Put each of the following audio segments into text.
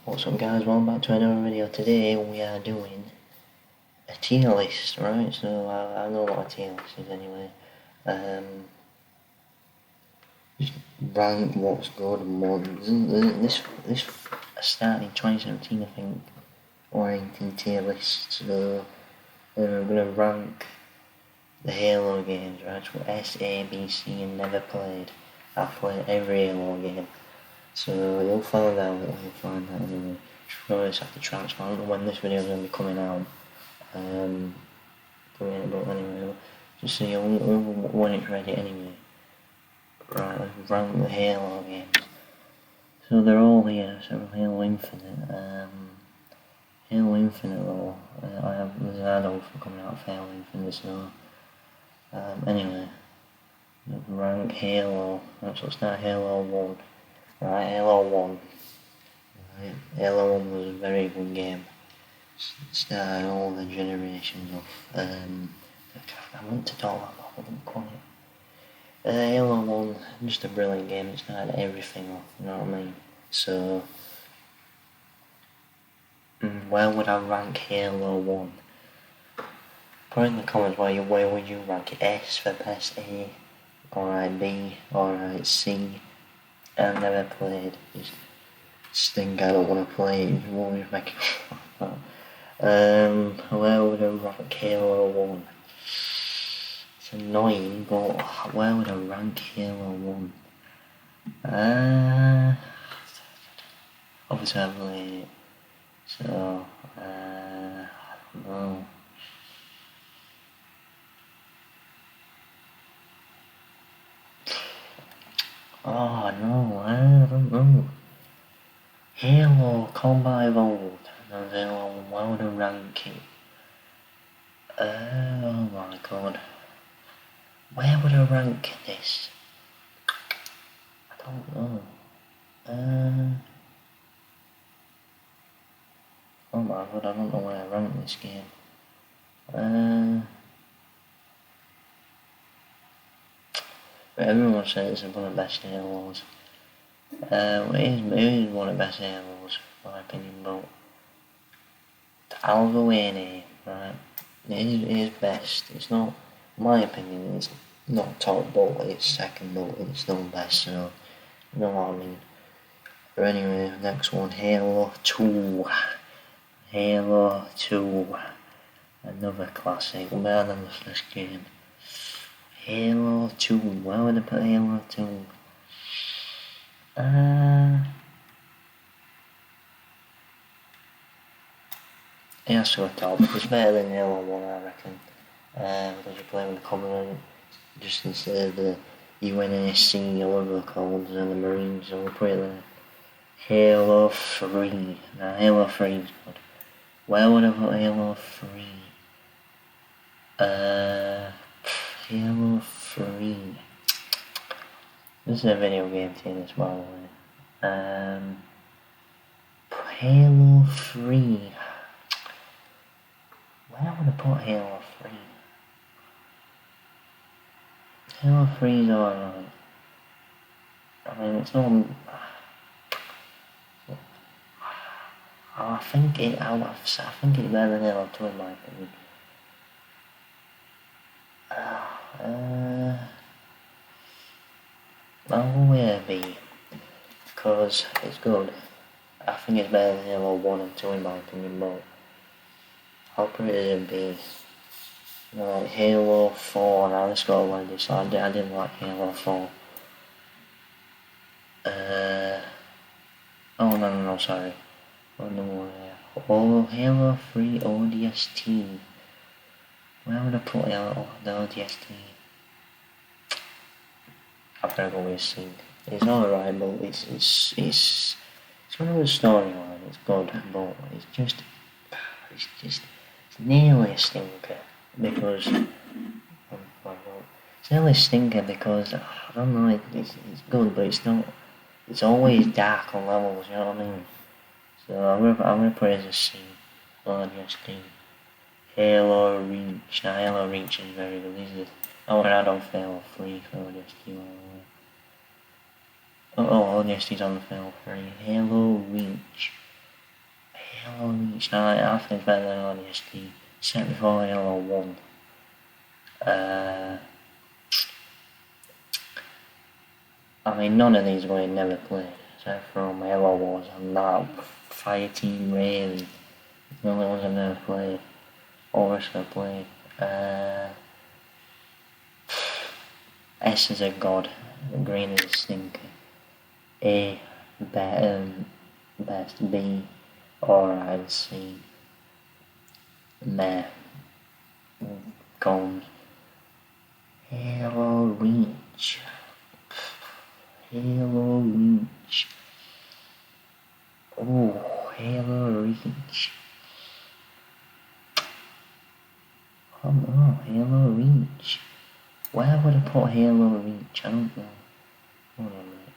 What's up guys, welcome back to another video. Today we are doing a tier list, right? So I know what a tier list is anyway. Just rank what's good and what this started in 2017 I think, orienting tier lists. So I'm gonna rank the Halo games, right? So S, A, B, C and never played. I've played every Halo game. So you'll find out anyway. Just have to transfer. I don't know when this video is going to be coming out. But anyway, just so when it's ready anyway. Right, let's rank the Halo games. So they're all here. So Halo Infinite. Halo Infinite though. There's an add-on for coming out of Halo Infinite. So anyway, rank Halo. So it's not Halo 1. Right, Halo 1. Right, Halo 1 was a very good game. Started all the generations of. I went to talk about that, I didn't quite. Halo 1, just a brilliant game. It started everything off, you know what I mean? So, where would I rank Halo 1? Put in the comments where would you rank it? S for best, A, alright, B, alright, C. I've never played. Just stink. I don't want to play it. You always make it. Where would I rank Halo 1? It's annoying, but where would I rank Halo 1? Obviously I've played it. So, I don't know. Oh no, I don't know. Halo Combat Evolved. Where would I rank it? Oh my god. Where would I rank this? I don't know. Oh my god, I don't know where I rank this game. But everyone says it's one of the best Halos. It is one of the best Halos, in my opinion, but I'll go in right? It is best. It's not, in my opinion, it's not top, but it's second, but it's not best, so you know what I mean. But anyway, next one, Halo 2. Halo 2. Another classic, better than the first game. Halo 2, where would I put Halo 2? It has to go top. It's better than Halo 1, I reckon. Because you play with the Covenant, just instead of the UNSC or whatever they're called, and the Marines, so we'll put it there. Halo 3. Now, Halo 3 is good. Where would I put Halo 3? Halo 3. This is a video game tier list, by the way. Halo 3. Where would I put Halo 3? Halo 3 is alright. I mean, it's not. I think it's better than Halo 2 in my opinion. I'll go with a B, because it's good. I think it's better than Halo 1 and 2 in my opinion, but I'll put it as a B. Like Halo 4, now let's go away this. I didn't like Halo 4. Oh no, sorry. Oh no, oh, Halo 3 ODST. Where would I put the ODST? I've got to go with C. It's alright, but it's one of the storyline. It's good, but it's nearly a stinker because it's nearly a stinker because I don't know. It's good, but it's not. It's always dark on levels. You know what I mean? So I'm gonna put it as a C. ODST. Halo Reach. Now Halo Reach is very good. This is an add-on for Halo 3 for ODST. ODST's on the Halo 3. Halo Reach. Reach. Now I think it's better than ODST. Set before Halo 1. I mean, none of these were never played, except from Halo Wars and that Fireteam really. The only ones I've never played. All rest I've played. S is a god, green is a stinker. A, best, B, alright, C, meh, Combs. Halo Reach. Halo Reach. Oh, Halo Reach. Come on, Halo Reach. Where would I put Halo Reach? I don't know. Hold on a minute.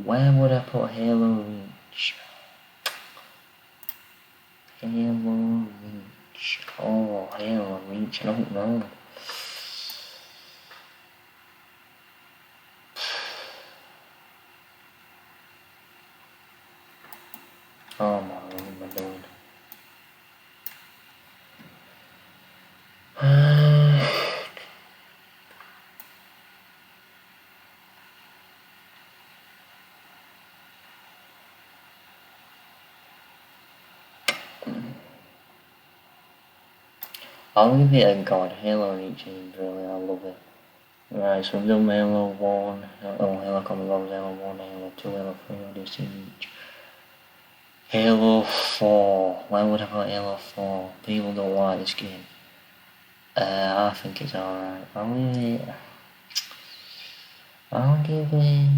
Where would I put Halo Reach? Halo Reach. Oh, Halo Reach. I don't know. Oh my, what am I doing? I'll give it a god. Halo Reach is brilliant. I love it. Right, so we've done Halo 1, Halo Common Goals, Halo 1, Halo 2, Halo 3, ODST Reach. Halo 4. Why would I put Halo 4? People don't like this game. I think it's alright. I'll give it,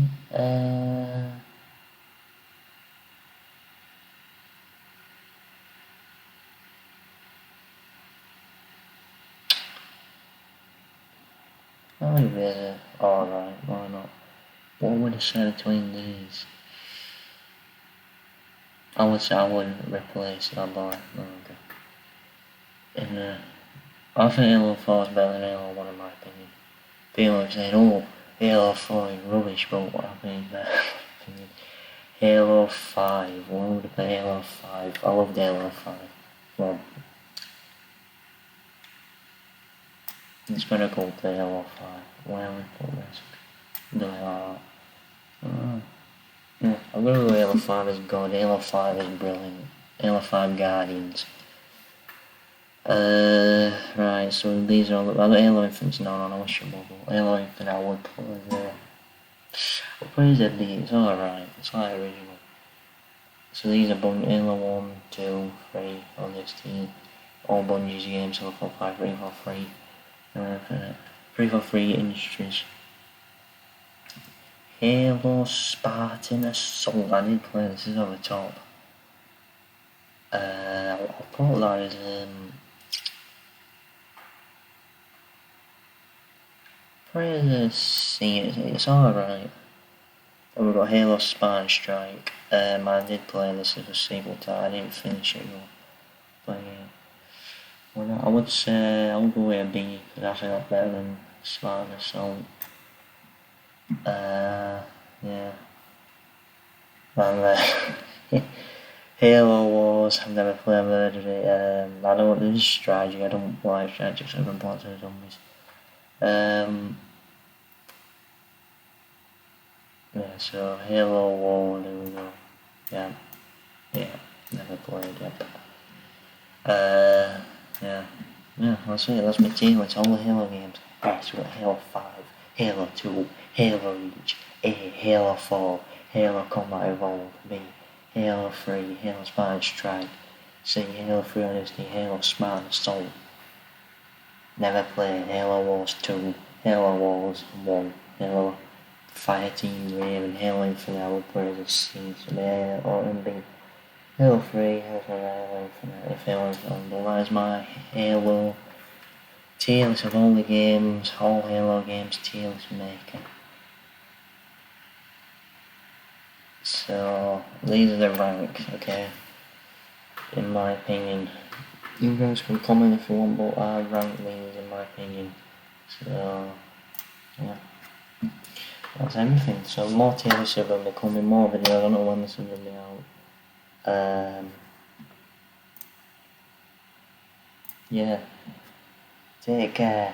I'll give it alright, why not? What would I say between these? I would say I wouldn't replace that by, okay. And, I think Halo 4 is better than Halo 1 in my opinion. People have said, oh, Halo 4 is rubbish, but what I think that Halo 5, why would I play Halo 5? I loved Halo 5. Well, it's gonna go to Halo 5. Why would I put this? Do it like that. Yeah, I'm gonna go Halo 5 is good, Halo 5 is brilliant. Halo 5 Guardians. Right, so these are all, I've got Halo Infinite, no, I should move on. Halo Infinite I would put as there. I'll put it at D, it's alright, it's like original. So these are Halo 1, 2, 3, on this team. All Bungie's games, Halo 4, 5, 3 for free. 3 for free Industries. Halo Spartan Assault, I did play this, is on the top. I'll put that as probably C, it's alright. And we've got Halo Spartan Strike. I did play this as a sequel to it, I didn't finish it though. But yeah. Well, I would say I'll go with a B, because I think that's better than Spartan Assault. Yeah. And Halo Wars, I've never played, I've heard of it. I don't, this is strategy, I don't like strategy, so I've been playing to the zombies. Yeah, so Halo War, there we go. Yeah, never played yet. Yeah, that's it, that's my team, it's all the Halo games. Alright, so we got Halo 5, Halo 2, Halo Reach, A, Halo 4, Halo Combat Evolved, B, Halo 3, Halo Spartan Strike, C, Halo 3 ODST, Halo Spartan Assault. Never played Halo Wars 2, Halo Wars 1, Halo Fireteam Raven, Halo Infinite, I would play as a C, so there, or in B. Halo 3, Halo Infinite, if Halo Infinite, but that is my Halo tier list of all the games, all Halo games, tier list maker. So, these are the ranks, okay, in my opinion. You guys can comment if you want, but I rank these in my opinion. So, yeah. That's everything. So more tier lists are going to be coming, more videos, I don't know when this is going to be out. Yeah. Take care.